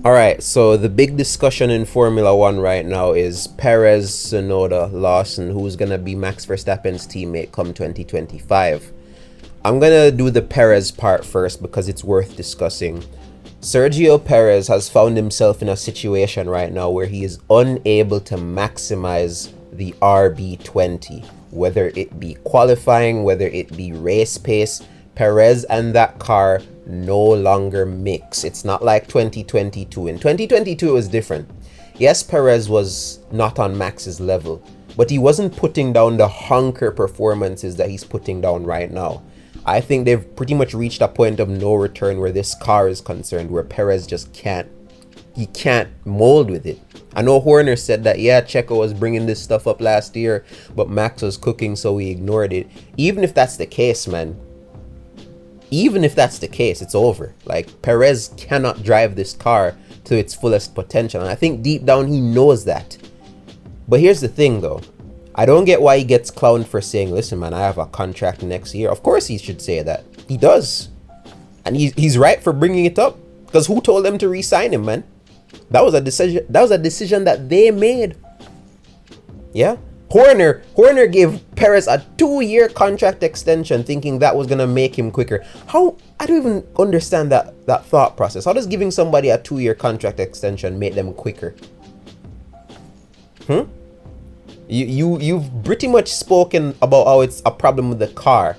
All right, so the big discussion in Formula One right now is Perez, Tsunoda, Lawson, who's gonna be Max Verstappen's teammate come 2025. I'm gonna do the Perez part first because it's worth discussing. Sergio Perez has found himself in a situation right now where he is unable to maximize the RB20, whether it be qualifying, whether it be race pace. Perez and that car no longer mix. It's not like 2022. In 2022 it was different. Yes, Perez was not on Max's level, but he wasn't putting down the honker performances that he's putting down right now. I think they've pretty much reached a point of no return where this car is concerned, where Perez just can't mold with it. I know Horner said that, yeah, Checo was bringing this stuff up last year, but Max was cooking, so we ignored it. Even if that's the case, man, even if that's the case, it's over. Like, Perez cannot drive this car to its fullest potential, and I think deep down he knows that. But here's the thing, though. I don't get why he gets clowned for saying, listen, man, I have a contract next year. Of course he should say that. He does. And he's right for bringing it up. Because who told them to re-sign him, man? That was a decision that they made. Yeah? Horner gave Perez a 2-year contract extension thinking that was going to make him quicker. How? I don't even understand that thought process. How does giving somebody a 2-year contract extension make them quicker? You've pretty much spoken about how it's a problem with the car,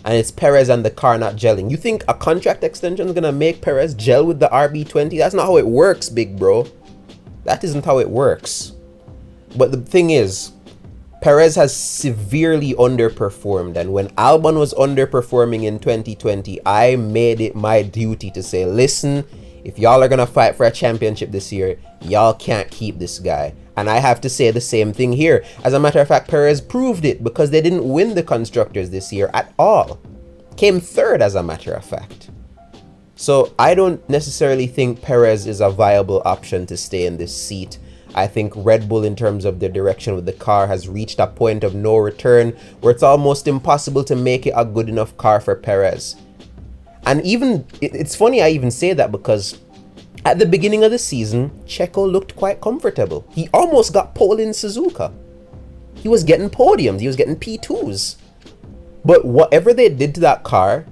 and it's Perez and the car not gelling. You think a contract extension is gonna make Perez gel with the RB20? That's not how it works, big bro. That isn't how it works. But the thing is, Perez has severely underperformed, and when Albon was underperforming in 2020, I made it my duty to say, listen, if y'all are gonna fight for a championship this year, y'all can't keep this guy. And I have to say the same thing here. As a matter of fact, Perez proved it because they didn't win the Constructors this year at all. Came third, as a matter of fact. So I don't necessarily think Perez is a viable option to stay in this seat. I think Red Bull, in terms of their direction with the car, has reached a point of no return where it's almost impossible to make it a good enough car for Perez. And even, it's funny I even say that because at the beginning of the season, Checo looked quite comfortable. He almost got pole in Suzuka. He was getting podiums. He was getting P2s. But whatever they did to that car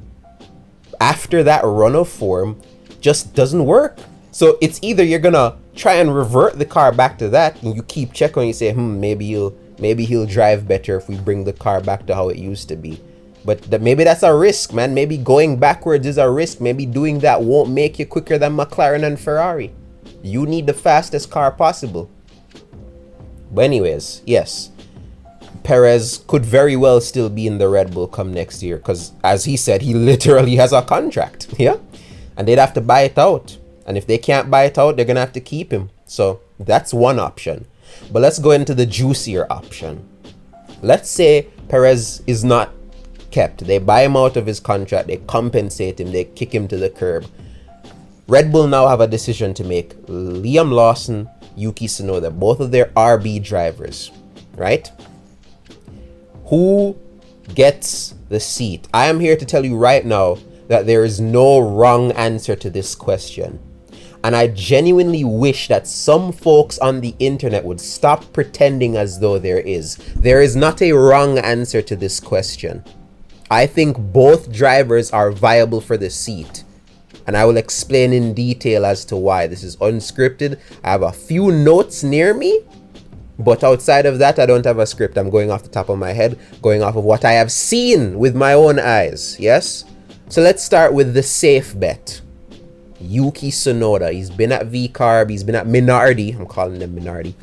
after that run of form just doesn't work. So it's either you're going to try and revert the car back to that, and you keep Checo and you say, maybe he'll drive better if we bring the car back to how it used to be. But maybe that's a risk, man. Maybe going backwards is a risk. Maybe doing that won't make you quicker than McLaren and Ferrari. You need the fastest car possible. But anyways, yes, Perez could very well still be in the Red Bull come next year because, as he said, he literally has a contract. Yeah? And they'd have to buy it out. And if they can't buy it out, they're going to have to keep him. So that's one option. But let's go into the juicier option. Let's say Perez is not kept. They buy him out of his contract, they compensate him, they kick him to the curb. Red Bull now have a decision to make. Liam Lawson, Yuki Tsunoda, both of their RB drivers, right? Who gets the seat? I am here to tell you right now that there is no wrong answer to this question. And I genuinely wish that some folks on the internet would stop pretending as though there is. There is not a wrong answer to this question. I think both drivers are viable for the seat, and I will explain in detail as to why. This is unscripted. I have a few notes near me, but outside of that, I don't have a script. I'm going off the top of my head, going off of what I have seen with my own eyes, yes? So let's start with the safe bet. Yuki Tsunoda. He's been at VCarb. He's been at Minardi. I'm calling them Minardi.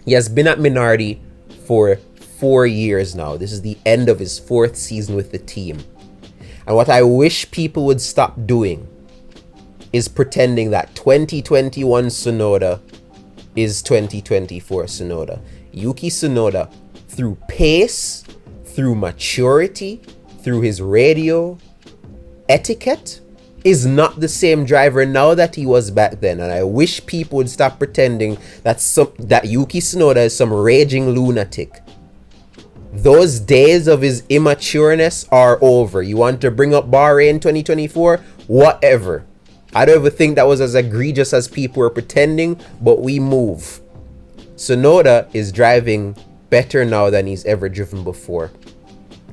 He has been at Minardi for 4 years now. This is the end of his 4th season with the team. And what I wish people would stop doing is pretending that 2021 Tsunoda is 2024 Tsunoda. Yuki Tsunoda, through pace, through maturity, through his radio etiquette, is not the same driver now that he was back then. And I wish people would stop pretending that Yuki Tsunoda is some raging lunatic. Those days of his immatureness are over. You want to bring up Bahrain 2024? Whatever. I don't ever think that was as egregious as people were pretending, but we move. Tsunoda is driving better now than he's ever driven before.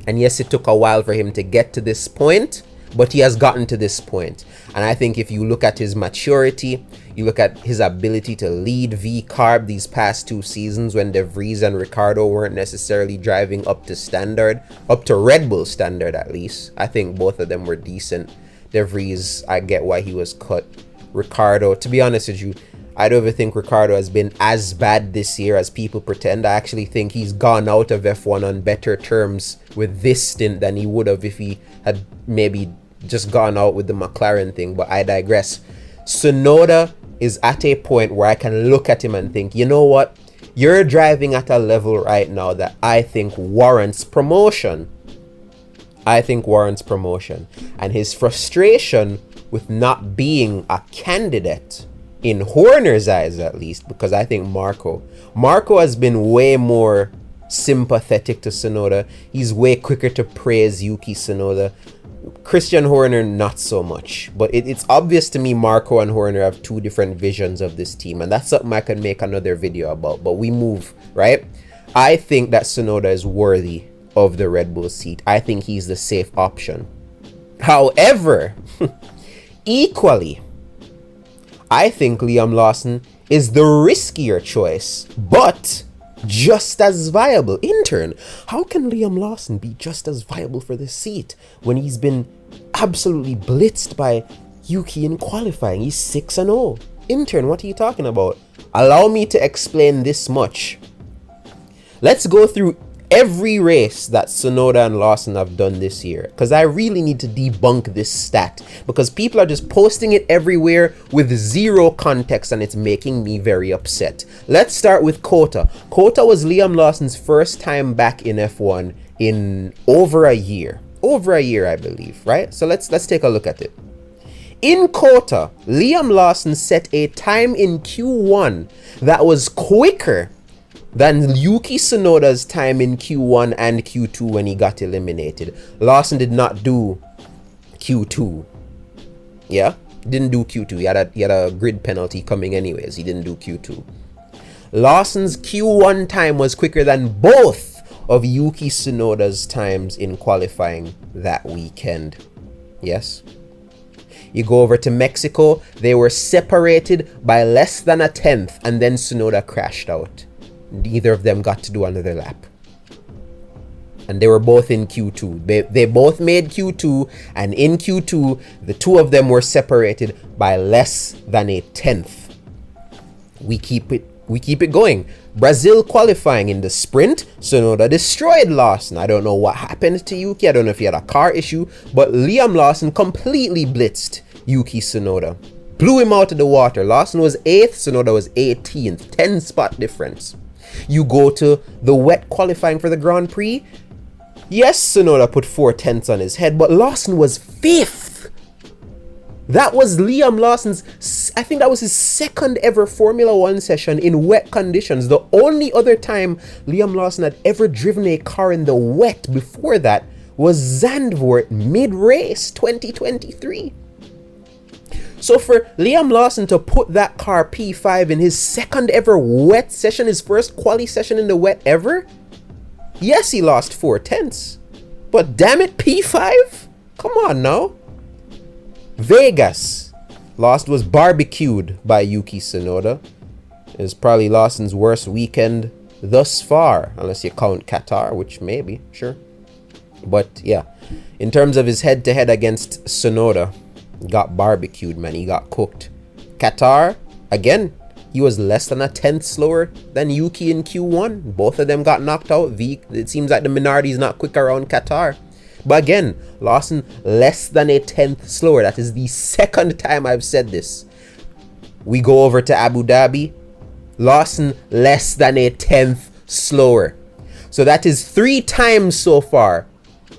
And yes, it took a while for him to get to this point, but he has gotten to this point. And I think if you look at his maturity, you look at his ability to lead V-Carb these past 2 seasons when De Vries and Ricciardo weren't necessarily driving up to standard, up to Red Bull standard at least. I think both of them were decent. De Vries, I get why he was cut. Ricciardo, to be honest with you, I don't even think Ricciardo has been as bad this year as people pretend. I actually think he's gone out of F1 on better terms with this stint than he would have if he had maybe just gone out with the McLaren thing, but I digress. Tsunoda is at a point where I can look at him and think, you know what? You're driving at a level right now that I think warrants promotion. I think warrants promotion. And his frustration with not being a candidate, in Horner's eyes at least, because I think Marco has been way more sympathetic to Tsunoda. He's way quicker to praise Yuki Tsunoda. Christian Horner, not so much. But it's obvious to me Marco and Horner have 2 different visions of this team. And that's something I can make another video about. But we move, right? I think that Tsunoda is worthy of the Red Bull seat. I think he's the safe option. However, equally, I think Liam Lawson is the riskier choice, but just as viable. Intern, how can Liam Lawson be just as viable for this seat when he's been absolutely blitzed by Yuki in qualifying? He's 6-0. Intern, what are you talking about? Allow me to explain this much. Let's go through every race that Tsunoda and Lawson have done this year, because I really need to debunk this stat, because people are just posting it everywhere with zero context and it's making me very upset. Let's start with Kota. Kota was Liam Lawson's first time back in F1 in over a year, I believe, right? So let's take a look at it. In Kota, Liam Lawson set a time in Q1 that was quicker than Yuki Tsunoda's time in Q1 and Q2 when he got eliminated. Lawson did not do Q2. Yeah? Didn't do Q2. He had a grid penalty coming anyways. He didn't do Q2. Lawson's Q1 time was quicker than both of Yuki Tsunoda's times in qualifying that weekend. Yes? You go over to Mexico, they were separated by less than a tenth, and then Tsunoda crashed out. Neither of them got to do another lap. And they were both in Q2. They both made Q2, and in Q2, the 2 of them were separated by less than a tenth. We keep it going. Brazil qualifying in the sprint, Tsunoda destroyed Lawson. I don't know what happened to Yuki. I don't know if he had a car issue, but Liam Lawson completely blitzed Yuki Tsunoda. Blew him out of the water. Lawson was 8th, Tsunoda was 18th. 10 spot difference. You go to the wet qualifying for the Grand Prix. Yes, Tsunoda put 4 tenths on his head, but Lawson was 5th. That was Liam Lawson's, I think that was his 2nd ever Formula 1 session in wet conditions. The only other time Liam Lawson had ever driven a car in the wet before that was Zandvoort mid-race 2023. So for Liam Lawson to put that car P5 in his 2nd ever wet session, his first quali session in the wet ever, yes, he lost 4 tenths. But damn it, P5? Come on now. Vegas. Lawson was barbecued by Yuki Tsunoda. It was probably Lawson's worst weekend thus far, unless you count Qatar, which maybe, sure. But yeah, in terms of his head-to-head against Tsunoda, got barbecued, man. He got cooked. Qatar, again, he was less than a tenth slower than Yuki in Q1. Both of them got knocked out. It seems like the minority is not quick around Qatar. But again, Lawson less than a tenth slower. That is the 2nd time I've said this. We go over to Abu Dhabi. Lawson less than a tenth slower. So that is 3 times so far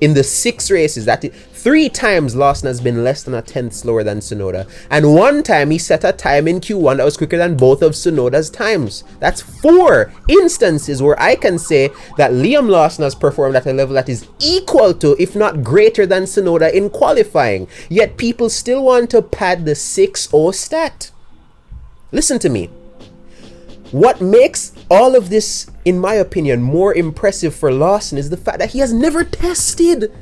in the 6 races. That is 3 times Lawson has been less than a tenth slower than Tsunoda. And 1 time he set a time in Q1 that was quicker than both of Tsunoda's times. That's 4 instances where I can say that Liam Lawson has performed at a level that is equal to, if not greater than, Tsunoda in qualifying. Yet people still want to pad the 6-0 stat. Listen to me. What makes all of this, in my opinion, more impressive for Lawson is the fact that he has never tested.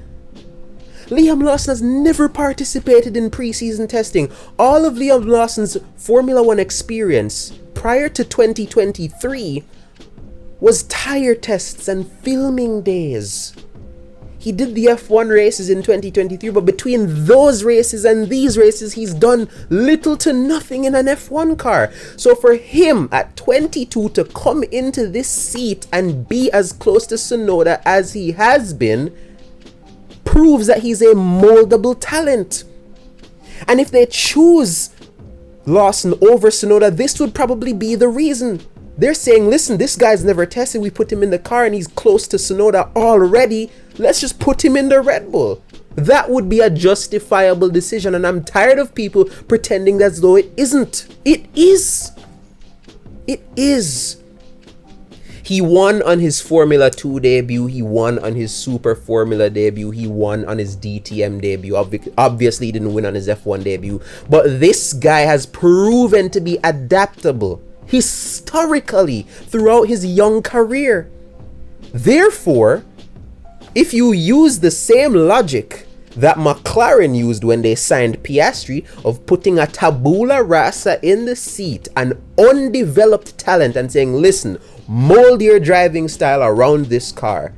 Liam Lawson has never participated in preseason testing. All of Liam Lawson's Formula 1 experience prior to 2023 was tire tests and filming days. He did the F1 races in 2023, but between those races and these races, he's done little to nothing in an F1 car. So for him at 22 to come into this seat and be as close to Tsunoda as he has been proves that he's a moldable talent. And if they choose Lawson over Tsunoda, this would probably be the reason. They're saying, listen, this guy's never tested. We put him in the car and he's close to Tsunoda already. Let's just put him in the Red Bull. That would be a justifiable decision. And I'm tired of people pretending as though it isn't. It is. It is. He won on his Formula 2 debut. He won on his Super Formula debut. He won on his DTM debut. Obviously, he didn't win on his F1 debut. But this guy has proven to be adaptable historically throughout his young career. Therefore, if you use the same logic that McLaren used when they signed Piastri of putting a tabula rasa in the seat, an undeveloped talent, and saying, listen, mold your driving style around this car,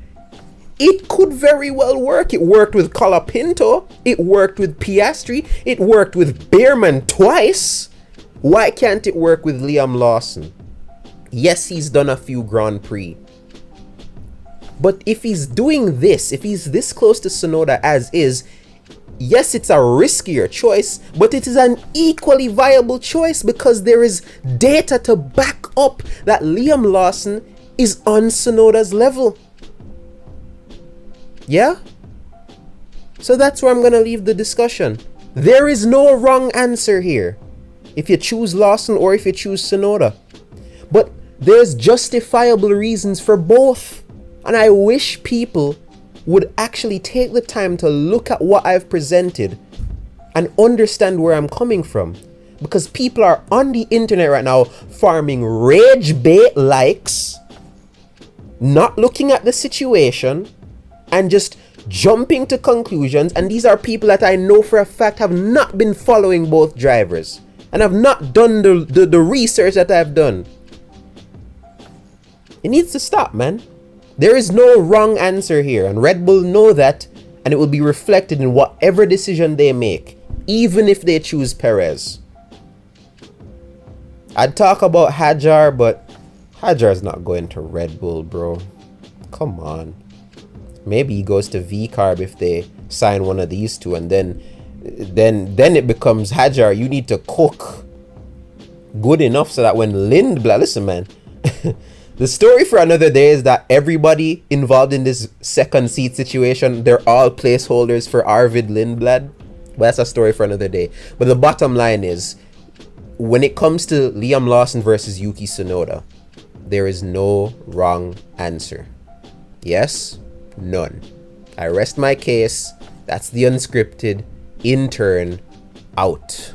it could very well work. It worked with Colapinto. It worked with Piastri. It worked with Behrman twice. Why can't it work with Liam Lawson? Yes, he's done a few Grand Prix. But if he's doing this, if he's this close to Tsunoda as is, yes, it's a riskier choice, but it is an equally viable choice because there is data to back up that Liam Lawson is on Tsunoda's level. Yeah? So that's where I'm going to leave the discussion. There is no wrong answer here if you choose Lawson or if you choose Tsunoda. But there's justifiable reasons for both. And I wish people would actually take the time to look at what I've presented and understand where I'm coming from. Because people are on the internet right now farming rage bait likes, not looking at the situation, and just jumping to conclusions. And these are people that I know for a fact have not been following both drivers and have not done the research that I've done. It needs to stop, man. There is no wrong answer here, and Red Bull know that, and it will be reflected in whatever decision they make, even if they choose Perez. I'd talk about Hadjar, but Hadjar's not going to Red Bull, bro. Come on. Maybe he goes to V-Carb if they sign one of these two, and then it becomes, Hadjar, you need to cook good enough so that when Lindblad, listen, man. The story for another day is that everybody involved in this second seat situation, they're all placeholders for Arvid Lindblad. But that's a story for another day. But the bottom line is, when it comes to Liam Lawson versus Yuki Tsunoda, there is no wrong answer. Yes, none. I rest my case. That's the unscripted intern out.